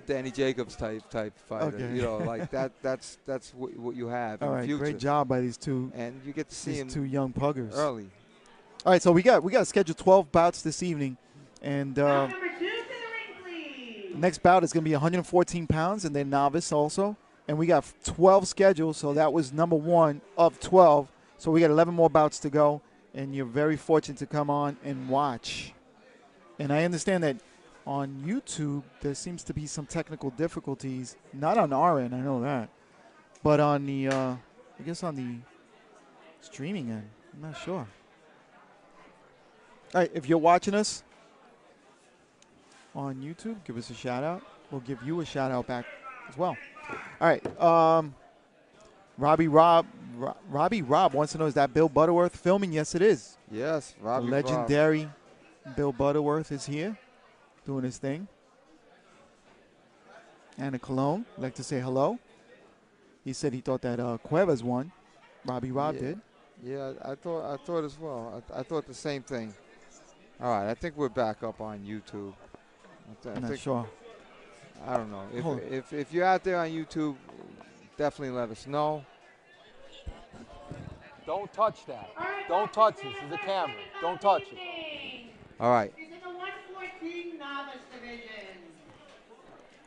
Danny Jacobs type fighter. Okay. You know, like that's what you have All in the right, future. great job by these two And you get to see him two young puggers. early. All right, so we got scheduled 12 bouts this evening, and Number 2 to the ring, please. the next bout is going to be 114 pounds, and then novice also. And we got 12 scheduled, so that was number 1 of 12. So we got 11 more bouts to go, and you're very fortunate to come on and watch. And I understand that on YouTube there seems to be some technical difficulties, not on our end, I know that, but on the, I guess on the streaming end, I'm not sure. All right, if you're watching us on YouTube, give us a shout out. We'll give you a shout out back as well. All right. Robbie Rob wants to know, is that Bill Butterworth filming? Yes, it is. Yes, The Robbie legendary Bill Butterworth is here doing his thing. Anna Colon, I'd like to say hello. He said he thought that Cuevas won. Robbie Rob did. Yeah, I thought as well. I thought the same thing. All right, I think we're back up on YouTube. I'm not sure. I don't know. If you're out there on YouTube, definitely let us know. Don't touch that. Don't touch this. This is a camera. Don't touch it. All right. This is the 114 novice division.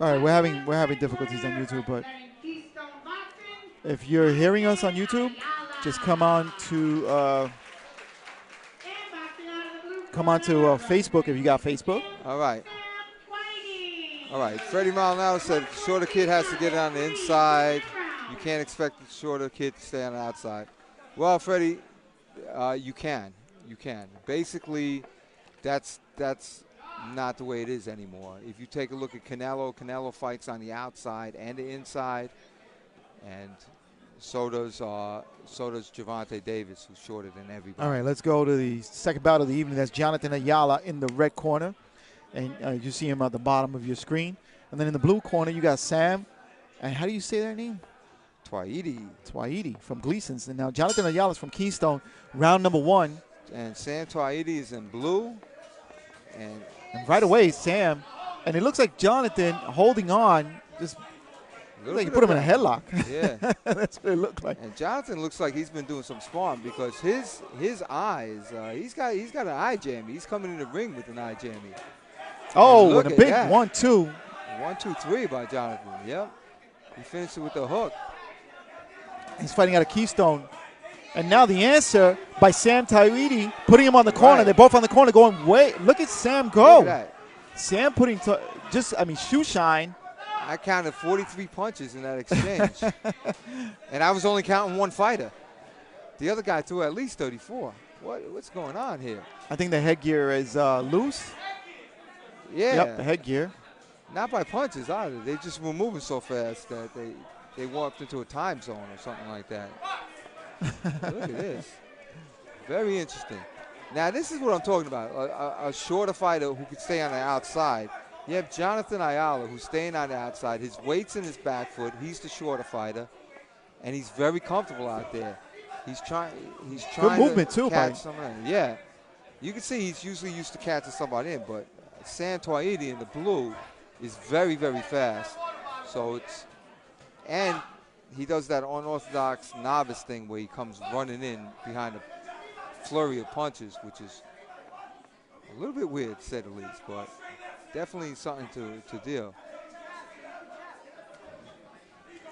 All right, we're having difficulties on YouTube, but if you're hearing us on YouTube, just come on to Facebook if you got Facebook. All right. All right. Freddie Maldonado said shorter kid has to get on the inside. You can't expect the shorter kid to stay on the outside. Well, Freddie, you can. You can. Basically, that's not the way it is anymore. If you take a look at Canelo fights on the outside and the inside, and so does Gervonta Davis, who's shorter than everybody. All right, let's go to the second bout of the evening. That's Jonathan Ayala in the red corner, and you see him at the bottom of your screen. And then in the blue corner, you got Sam. And how do you say that name? Twaiti from Gleason's. And now Jonathan Ayala is from Keystone, round number 1. And Sam Twaiti is in blue. And right away, Sam, and it looks like Jonathan holding on, just looks like you put him in a headlock. Yeah. That's what it looked like. And Jonathan looks like he's been doing some sparring because his eyes, he's got an eye jammy. He's coming in the ring with an eye jammy. Oh, with a big 1-2. 1-2-3 by Jonathan. Yep. He finished it with the hook. He's fighting out of Keystone. And now the answer by Sam Twaiti, putting him on the corner. They're both on the corner going, wait, look at Sam go. Look at that. Sam putting, shoe shine. I counted 43 punches in that exchange. And I was only counting one fighter. The other guy threw at least 34. What's going on here? I think the headgear is loose. Yeah. Yep, the headgear. Not by punches either. They just were moving so fast that they walked into a time zone or something like that. Look at this. Very interesting. Now, this is what I'm talking about. A shorter fighter who could stay on the outside. You have Jonathan Ayala, who's staying on the outside. His weight's in his back foot. He's the shorter fighter, and he's very comfortable out there. He's trying good movement to too, catch someone in. Yeah. You can see he's usually used to catching somebody in, but Sam Twaiti in the blue is very, very fast. So and he does that unorthodox novice thing where he comes running in behind a flurry of punches, which is a little bit weird, to say the least, but definitely something to deal.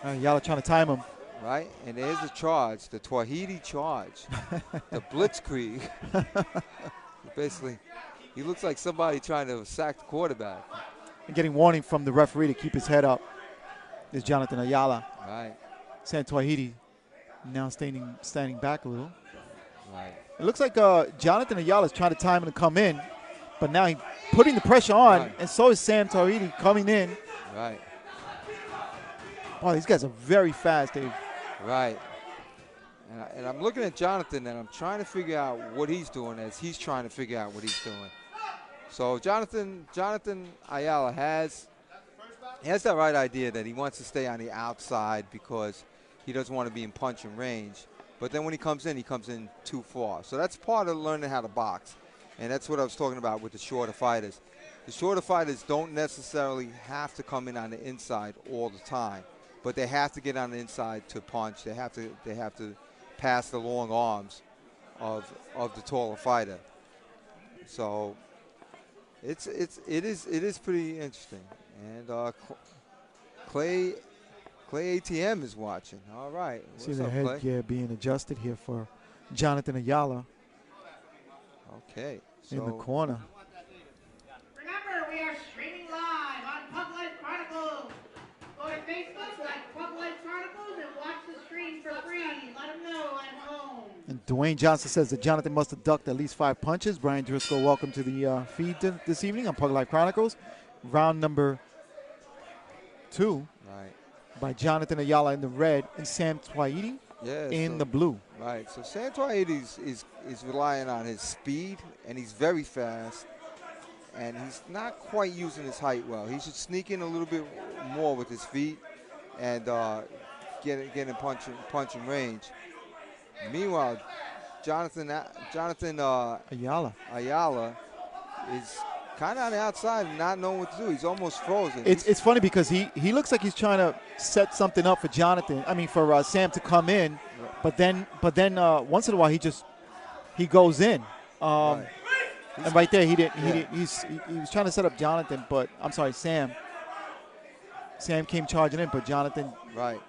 Y'all are trying to time him. Right, and there's the charge, the Twaiti charge, the blitzkrieg. Basically, he looks like somebody trying to sack the quarterback. And getting warning from the referee to keep his head up is Jonathan Ayala. Right. Sam Twaiti now standing back a little. Right. It looks like Jonathan Ayala is trying to time him to come in, but now he's putting the pressure on, and so is Sam Twaiti coming in. Right. Wow, these guys are very fast, Dave. Right. And I'm looking at Jonathan, and I'm trying to figure out what he's doing as he's trying to figure out what he's doing. So Jonathan Ayala has that right idea that he wants to stay on the outside because he doesn't want to be in punching range. But then when he comes in too far. So that's part of learning how to box. And that's what I was talking about with the shorter fighters. the shorter fighters don't necessarily have to come in on the inside all the time, but they have to get on the inside to punch. They have to pass the long arms of the taller fighter. So it is pretty interesting. And Clay ATM is watching. All right. See What's the up, Clay? headgear being adjusted here for Jonathan Ayala Okay. in the So corner. Remember, we are streaming live on Pub Life Chronicles. Go to Facebook, like Pub Life Chronicles, and watch the stream for free. Let them know at home. And Dwayne Johnson says that Jonathan must have ducked at least 5 punches. Brian Driscoll, welcome to the feed this evening on Pug Life Chronicles. Round number 2 right. by Jonathan Ayala in the red and Sam Twaiti in the blue. Right. So Twaiti is relying on his speed, and he's very fast, and he's not quite using his height well. He should sneak in a little bit more with his feet and get in punching range. Meanwhile, Jonathan Ayala is kind of on the outside and not knowing what to do. He's almost frozen. It's funny because he looks like he's trying to set something up for for Sam to come in, but then once in a while he goes in. Right. And right there he was trying to set up Jonathan, but I'm sorry, Sam. Sam came charging in, but Jonathan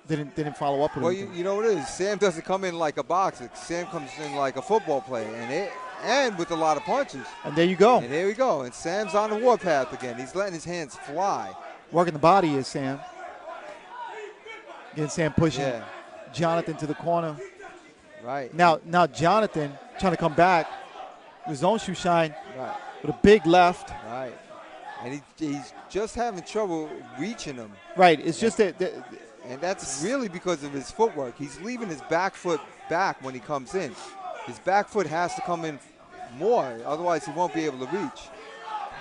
didn't follow up with Well, anything. you know what it is? Sam doesn't come in like a boxer. Sam comes in like a football player, and with a lot of punches. And there you go. And there we go. And Sam's on the warpath again. He's letting his hands fly. Working the body is Sam. Getting Sam pushing Jonathan to the corner. Right. Now Jonathan trying to come back with his own shoe shine with a big left. Right. And he's just having trouble reaching him. Right. It's just that. And that's really because of his footwork. He's leaving his back foot back when he comes in. His back foot has to come in more, otherwise he won't be able to reach.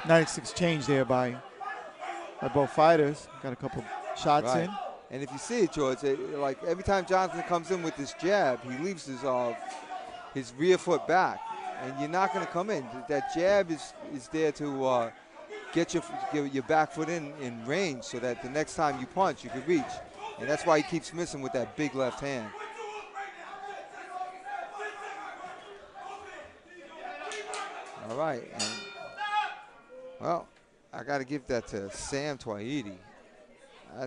96 exchange there by both fighters. Got a couple shots in. And if you see it, George, like every time Jonathan comes in with this jab, he leaves his rear foot back, and you're not going to come in. That jab is there to get your back foot in range so that the next time you punch, you can reach. And that's why he keeps missing with that big left hand. All right. And, well, I got to give that to Sam Twaiti, I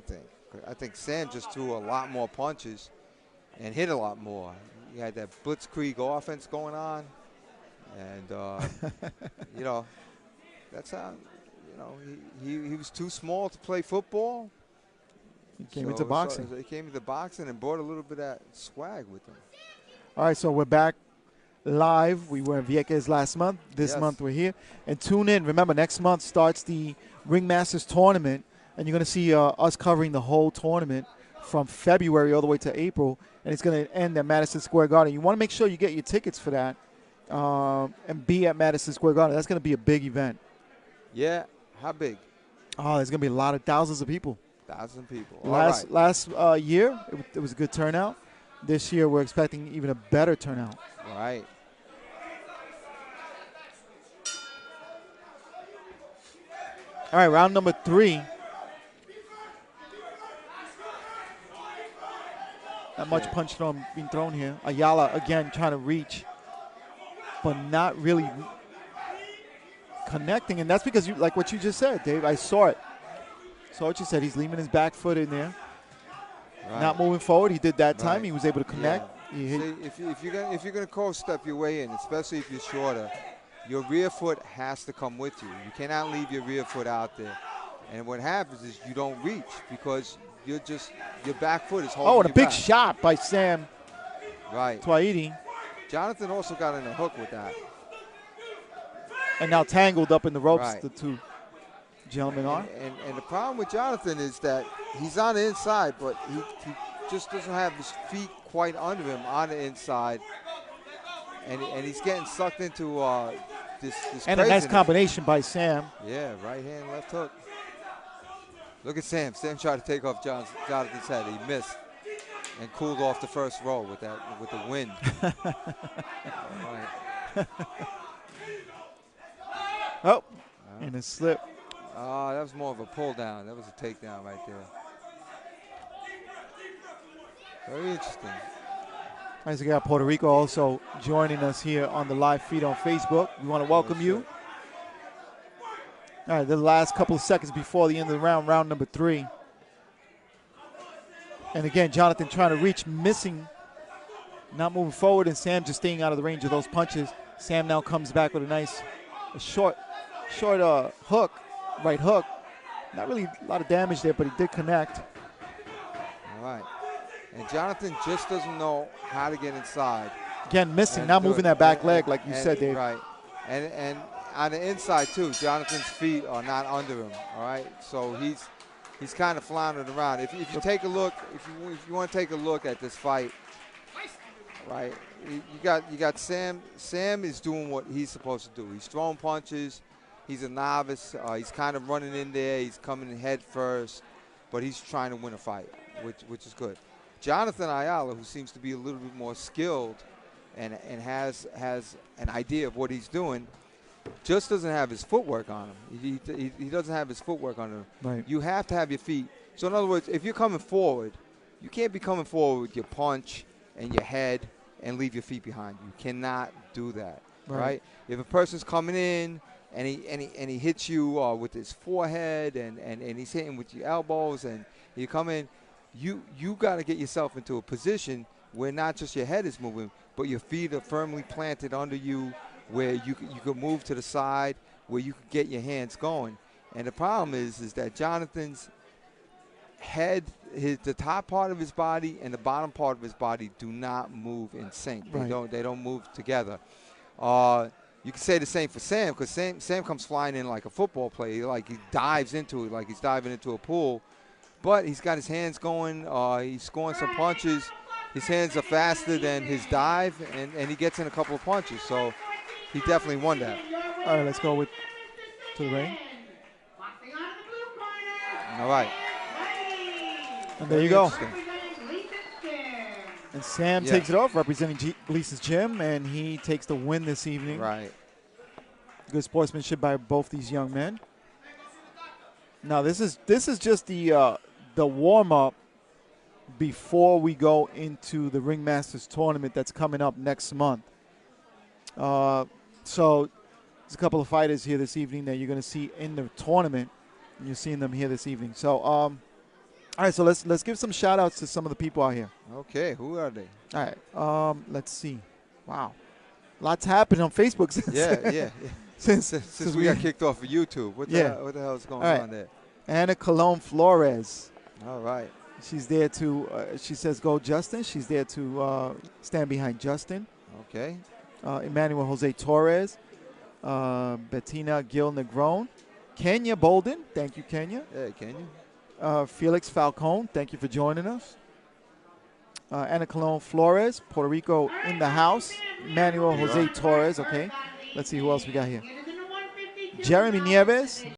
think Sam just threw a lot more punches and hit a lot more. He had that blitzkrieg offense going on. And, that's how, he was too small to play football. He came into boxing. So he came into boxing and brought a little bit of that swag with him. All right, so we're back live. We were in Vieques last month. This month we're here. And tune in. Remember, next month starts the Ringmasters tournament, and you're going to see us covering the whole tournament from February all the way to April, and it's going to end at Madison Square Garden. You want to make sure you get your tickets for that and be at Madison Square Garden. That's going to be a big event. Yeah, how big? Oh, there's going to be a lot of thousands of people. 1,000 people. Last year, it was a good turnout. This year, we're expecting even a better turnout. Right. All right, round number 3. Not much punch being thrown here. Ayala, again, trying to reach, but not really connecting. And that's because, like what you just said, Dave, I saw it. Saw what you said. He's leaving his back foot in there. Right. Not moving forward. He did that time. Right. He was able to connect. Yeah. See, if you're gonna coast step your way in, especially if you're shorter, your rear foot has to come with you. You cannot leave your rear foot out there. And what happens is you don't reach because your back foot is holding you and a big back. shot by Sam. Right. Twaiti. Jonathan also got in a hook with that. And now tangled up in the ropes, the two gentlemen are. And the problem with Jonathan is that he's on the inside, but he just doesn't have his feet quite under him on the inside. And he's getting sucked into this and a nice combination by Sam. Yeah, right hand, left hook. Look at Sam. Sam tried to take off Jonathan's head. He missed and cooled off the first roll with the wind. Oh, and a slip. That was more of a pull down. That was a takedown right there. Very interesting. Nice, we got Puerto Rico also joining us here on the live feed on Facebook. We want to welcome you. All right, the last couple of seconds before the end of the round number 3. And again, Jonathan trying to reach, missing, not moving forward, and Sam just staying out of the range of those punches. Sam now comes back with a nice, short hook, right hook. Not really a lot of damage there, but he did connect. All right. And Jonathan just doesn't know how to get inside. Again, missing, not moving that back leg like you said, Dave. Right. And on the inside, too, Jonathan's feet are not under him, all right? So he's kind of floundering around. If you take a look, if you want to take a look at this fight, right, you got Sam. Sam is doing what he's supposed to do. He's throwing punches. He's a novice. He's kind of running in there. He's coming in head first, but he's trying to win a fight, which is good. Jonathan Ayala, who seems to be a little bit more skilled and has an idea of what he's doing, just doesn't have his footwork on him. He doesn't have his footwork on him. Right. You have to have your feet. So in other words, if you're coming forward, you can't be coming forward with your punch and your head and leave your feet behind you. You cannot do that, right? If a person's coming in and he hits you with his forehead and he's hitting with your elbows and you come in, you got to get yourself into a position where not just your head is moving, but your feet are firmly planted under you, where you could move to the side, where you could get your hands going. And the problem is that Jonathan's head, the top part of his body and the bottom part of his body do not move in sync. Right. They don't move together. You can say the same for Sam, because Sam comes flying in like a football player, like he dives into it, like he's diving into a pool. But he's got his hands going. He's scoring some punches. His hands are faster than his dive, and he gets in a couple of punches. So he definitely won that. All right, let's go to the ring. All right. And there you go. And Sam takes it off, representing Gleason's Gym, and he takes the win this evening. Right. Good sportsmanship by both these young men. Now this is just the warm-up before we go into the Ringmasters tournament that's coming up next month. So there's a couple of fighters here this evening that you're going to see in the tournament. And you're seeing them here this evening. So, all right, so let's give some shout-outs to some of the people out here. Okay, who are they? All right, let's see. Wow. Lots happened on Facebook since since we got kicked off of YouTube. What the hell is going on there? Anna Colon Flores. All right. She's there to, she says, go Justin. She's there to stand behind Justin. Okay. Emmanuel Jose Torres. Bettina Gil Negron. Kenya Bolden. Thank you, Kenya. Hey, Kenya. Felix Falcone. Thank you for joining us. Anna Colon Flores. Puerto Rico in the house. Emmanuel Jose Torres. Okay. Let's see who else we got here. Jeremy Nieves.